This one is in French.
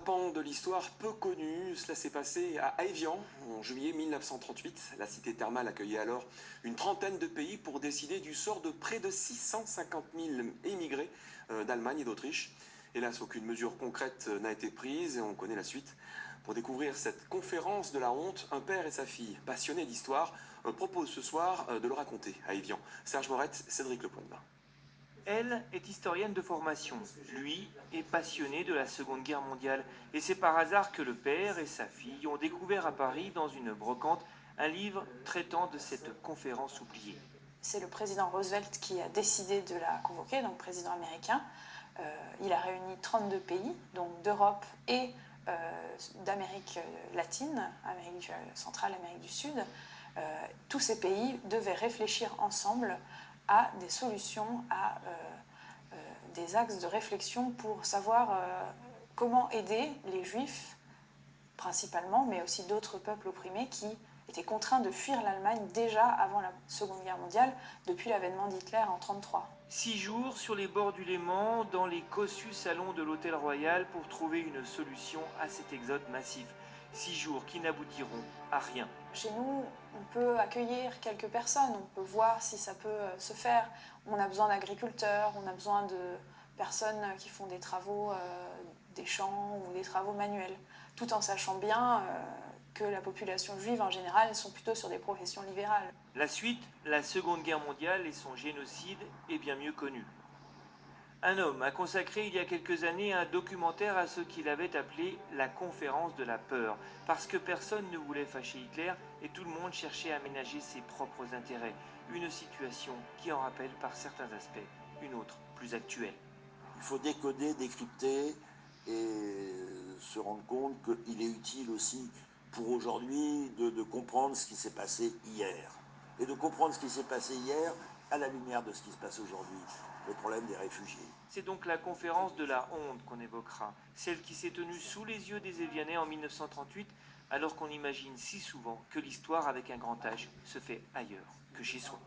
pan de l'histoire peu connu, cela s'est passé à Évian en juillet 1938. La cité thermale accueillait alors une trentaine de pays pour décider du sort de près de 650 000 émigrés d'Allemagne et d'Autriche. Hélas, aucune mesure concrète n'a été prise et on connaît la suite. Pour découvrir cette conférence de la honte, un père et sa fille, passionnés d'histoire, proposent ce soir de le raconter à Évian. Serge Morette, Cédric Lepointvin. Elle est historienne de formation, lui est passionné de la Seconde Guerre mondiale, et c'est par hasard que le père et sa fille ont découvert à Paris, dans une brocante, un livre traitant de cette conférence oubliée. C'est le président Roosevelt qui a décidé de la convoquer, donc président américain. Il a réuni 32 pays, donc d'Europe et d'Amérique latine, Amérique centrale, Amérique du Sud. Tous ces pays devaient réfléchir ensemble à des solutions, à des axes de réflexion pour savoir comment aider les Juifs, principalement, mais aussi d'autres peuples opprimés qui étaient contraints de fuir l'Allemagne déjà avant la Seconde Guerre mondiale, depuis l'avènement d'Hitler en 1933. 6 jours sur les bords du Léman, dans les cossus salons de l'Hôtel Royal, pour trouver une solution à cet exode massif. 6 jours qui n'aboutiront à rien. Chez nous, on peut accueillir quelques personnes, on peut voir si ça peut se faire. On a besoin d'agriculteurs, on a besoin de personnes qui font des travaux, des champs ou des travaux manuels, tout en sachant bien que la population juive en général sont plutôt sur des professions libérales. La suite, la Seconde Guerre mondiale et son génocide est bien mieux connue. Un homme a consacré il y a quelques années un documentaire à ce qu'il avait appelé la conférence de la peur, parce que personne ne voulait fâcher Hitler et tout le monde cherchait à ménager ses propres intérêts. Une situation qui en rappelle par certains aspects une autre plus actuelle. Il faut décoder, décrypter et se rendre compte qu'il est utile aussi pour aujourd'hui de comprendre ce qui s'est passé hier. Et de comprendre ce qui s'est passé hier à la lumière de ce qui se passe aujourd'hui, le problème des réfugiés. C'est donc la conférence de la honte qu'on évoquera, celle qui s'est tenue sous les yeux des Évianais en 1938, alors qu'on imagine si souvent que l'histoire avec un grand H se fait ailleurs que chez soi.